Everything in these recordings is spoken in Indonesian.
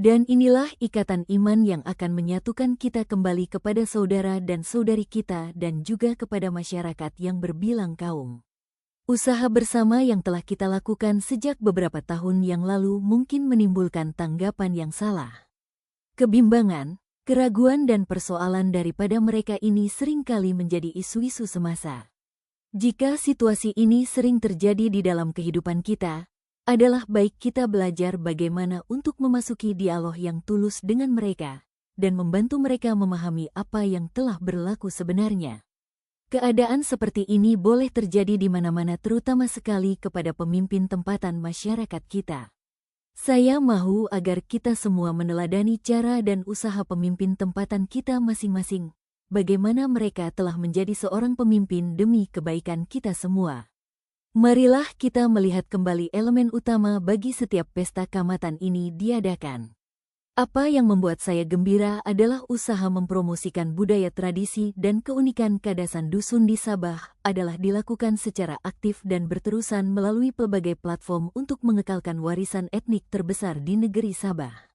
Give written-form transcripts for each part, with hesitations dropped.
Dan inilah ikatan iman yang akan menyatukan kita kembali kepada saudara dan saudari kita dan juga kepada masyarakat yang berbilang kaum. Usaha bersama yang telah kita lakukan sejak beberapa tahun yang lalu mungkin menimbulkan tanggapan yang salah. Kebimbangan, keraguan dan persoalan daripada mereka ini seringkali menjadi isu-isu semasa. Jika situasi ini sering terjadi di dalam kehidupan kita, adalah baik kita belajar bagaimana untuk memasuki dialog yang tulus dengan mereka, dan membantu mereka memahami apa yang telah berlaku sebenarnya. Keadaan seperti ini boleh terjadi di mana-mana terutama sekali kepada pemimpin tempatan masyarakat kita. Saya mahu agar kita semua meneladani cara dan usaha pemimpin tempatan kita masing-masing, bagaimana mereka telah menjadi seorang pemimpin demi kebaikan kita semua. Marilah kita melihat kembali elemen utama bagi setiap pesta kamatan ini diadakan. Apa yang membuat saya gembira adalah usaha mempromosikan budaya tradisi dan keunikan Kadasan Dusun di Sabah adalah dilakukan secara aktif dan berterusan melalui pelbagai platform untuk mengekalkan warisan etnik terbesar di negeri Sabah.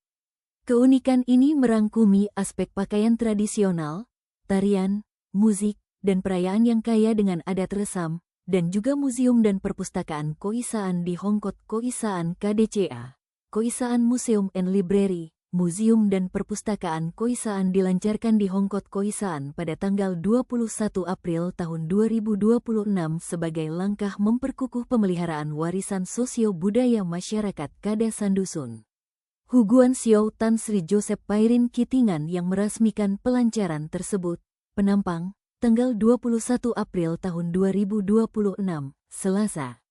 Keunikan ini merangkumi aspek pakaian tradisional, tarian, musik, dan perayaan yang kaya dengan adat resam, dan juga museum dan perpustakaan Koisaan di Hongkot Koisaan KDCA, Koisaan Museum and Library, Museum dan Perpustakaan Koisaan dilancarkan di Hongkot Koisaan pada tanggal 21 April tahun 2026 sebagai langkah memperkukuh pemeliharaan warisan sosio-budaya masyarakat Kadasan Dusun. Huguan Xiao Tan Sri Joseph Pairin Kitingan yang meresmikan pelancaran tersebut, Penampang, tanggal 21 April tahun 2026, Selasa.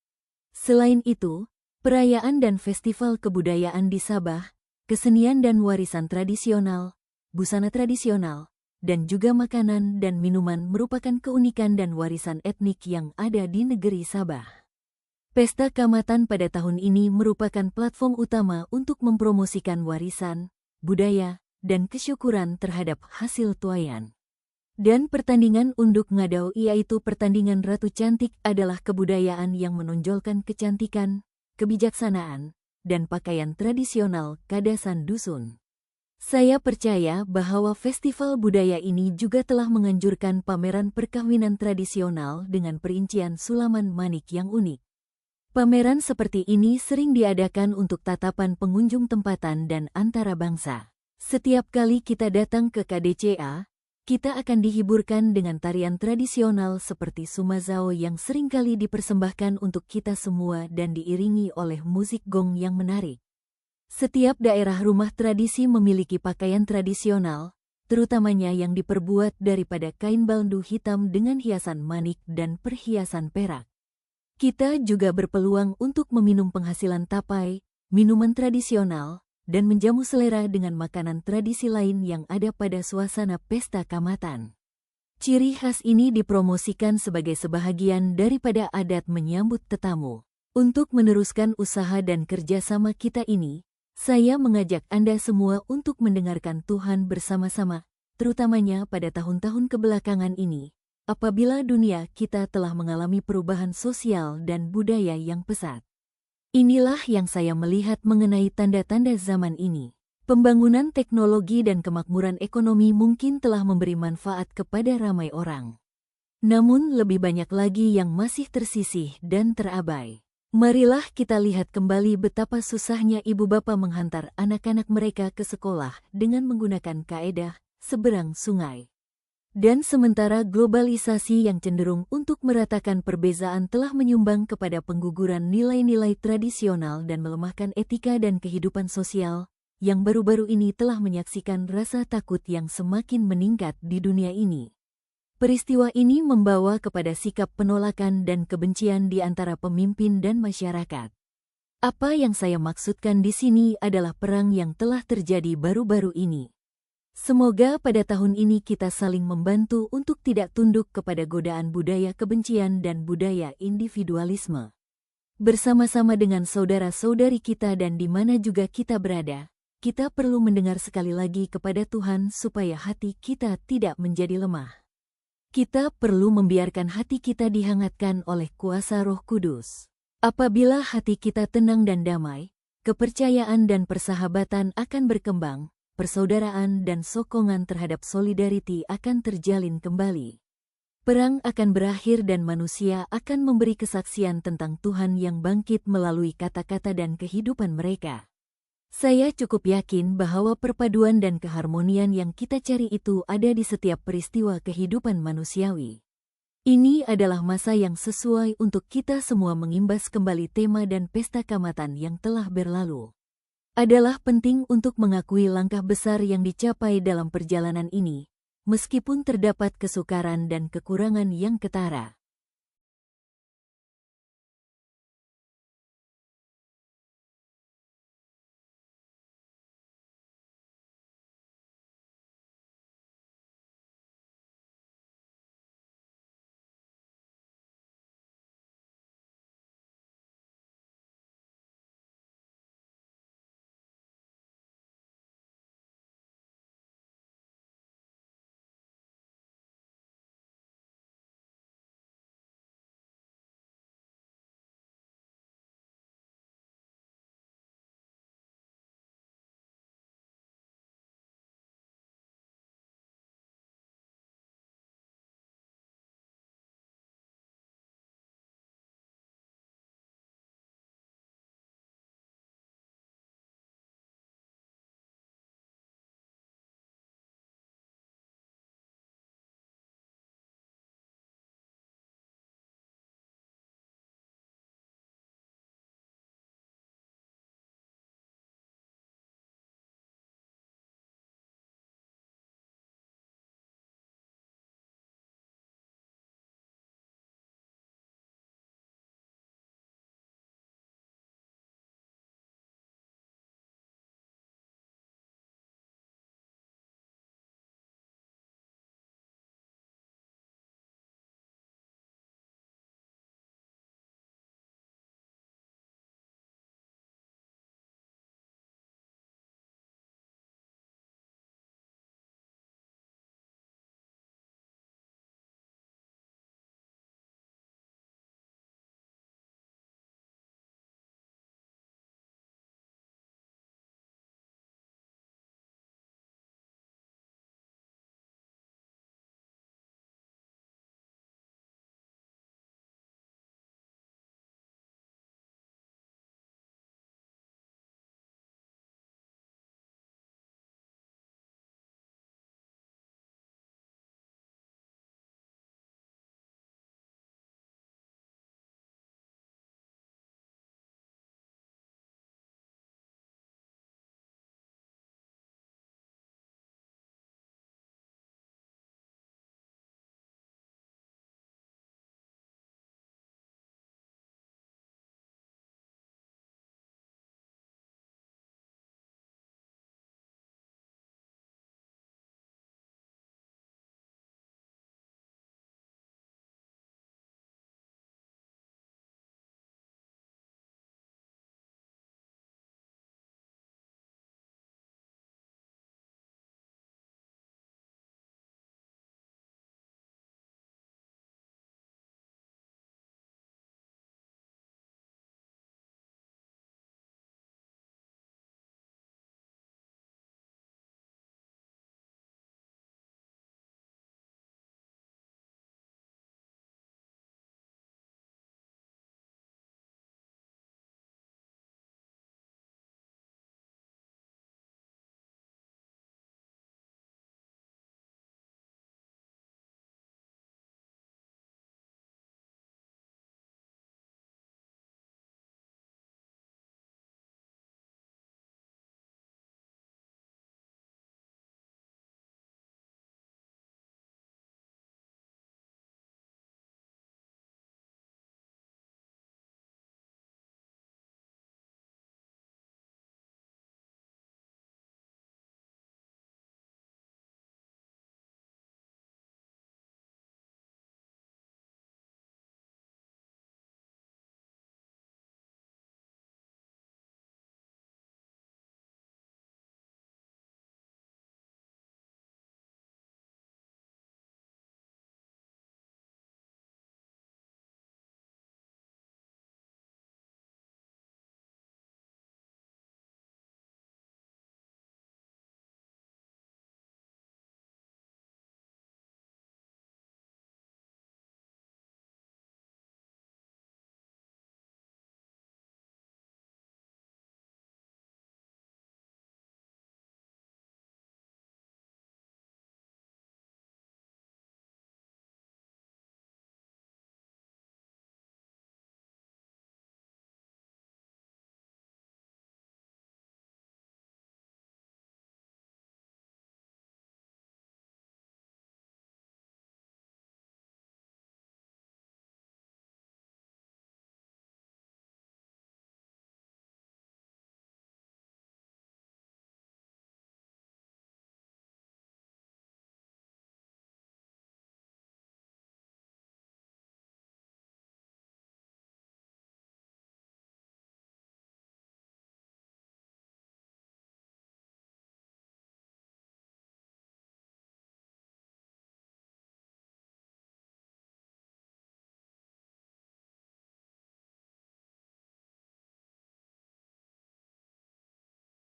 Selain itu, perayaan dan festival kebudayaan di Sabah, kesenian dan warisan tradisional, busana tradisional, dan juga makanan dan minuman merupakan keunikan dan warisan etnik yang ada di negeri Sabah. Pesta Kamatan pada tahun ini merupakan platform utama untuk mempromosikan warisan, budaya, dan kesyukuran terhadap hasil tuayan. Dan pertandingan unduk ngadau yaitu pertandingan Ratu Cantik adalah kebudayaan yang menonjolkan kecantikan, kebijaksanaan, dan pakaian tradisional Kadasan Dusun. Saya percaya bahwa festival budaya ini juga telah menganjurkan pameran perkawinan tradisional dengan perincian sulaman manik yang unik. Pameran seperti ini sering diadakan untuk tatapan pengunjung tempatan dan antara bangsa. Setiap kali kita datang ke KDCA, kita akan dihiburkan dengan tarian tradisional seperti Sumazao yang seringkali dipersembahkan untuk kita semua dan diiringi oleh musik gong yang menarik. Setiap daerah rumah tradisi memiliki pakaian tradisional, terutamanya yang diperbuat daripada kain baldu hitam dengan hiasan manik dan perhiasan perak. Kita juga berpeluang untuk meminum penghasilan tapai, minuman tradisional, dan menjamu selera dengan makanan tradisi lain yang ada pada suasana pesta kamatan. Ciri khas ini dipromosikan sebagai sebahagian daripada adat menyambut tetamu. Untuk meneruskan usaha dan kerjasama kita ini, saya mengajak Anda semua untuk mendengarkan Tuhan bersama-sama, terutamanya pada tahun-tahun kebelakangan ini, apabila dunia kita telah mengalami perubahan sosial dan budaya yang pesat. Inilah yang saya melihat mengenai tanda-tanda zaman ini. Pembangunan teknologi dan kemakmuran ekonomi mungkin telah memberi manfaat kepada ramai orang. Namun lebih banyak lagi yang masih tersisih dan terabai. Marilah kita lihat kembali betapa susahnya ibu bapa menghantar anak-anak mereka ke sekolah dengan menggunakan kaedah seberang sungai. Dan sementara globalisasi yang cenderung untuk meratakan perbezaan telah menyumbang kepada pengguguran nilai-nilai tradisional dan melemahkan etika dan kehidupan sosial, yang baru-baru ini telah menyaksikan rasa takut yang semakin meningkat di dunia ini. Peristiwa ini membawa kepada sikap penolakan dan kebencian di antara pemimpin dan masyarakat. Apa yang saya maksudkan di sini adalah perang yang telah terjadi baru-baru ini. Semoga pada tahun ini kita saling membantu untuk tidak tunduk kepada godaan budaya kebencian dan budaya individualisme. Bersama-sama dengan saudara-saudari kita dan di mana juga kita berada, kita perlu mendengar sekali lagi kepada Tuhan supaya hati kita tidak menjadi lemah. Kita perlu membiarkan hati kita dihangatkan oleh kuasa Roh Kudus. Apabila hati kita tenang dan damai, kepercayaan dan persahabatan akan berkembang, persaudaraan dan sokongan terhadap solidarity akan terjalin kembali. Perang akan berakhir dan manusia akan memberi kesaksian tentang Tuhan yang bangkit melalui kata-kata dan kehidupan mereka. Saya cukup yakin bahwa perpaduan dan keharmonian yang kita cari itu ada di setiap peristiwa kehidupan manusiawi. Ini adalah masa yang sesuai untuk kita semua mengimbas kembali tema dan pesta Kaamatan yang telah berlalu. Adalah penting untuk mengakui langkah besar yang dicapai dalam perjalanan ini, meskipun terdapat kesukaran dan kekurangan yang ketara.